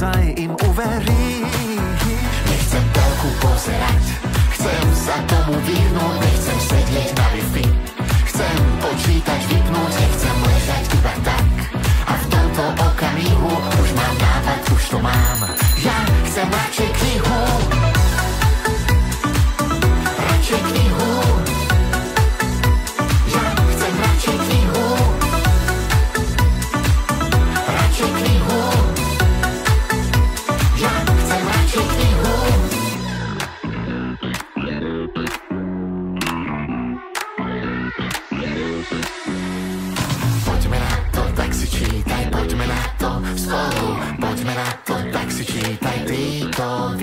naozaj im uveríš. Nechcem telku pozerať, chcem sa tomu vyhnúť, nechcem sedieť na Wi-Fi, chcem počítač vypnúť, nechcem ležať iba tak. A v tomto okamihu už mám nápad, už to mám. Ja chcem radšej knihu, radšej knihu. Ja chcem radšej knihu, radšej knihu. Ja chcem radšej knihu. Poďme na to, tak si čítaj, poďme na to spolu. Poďme na to, tak si čítaj ty to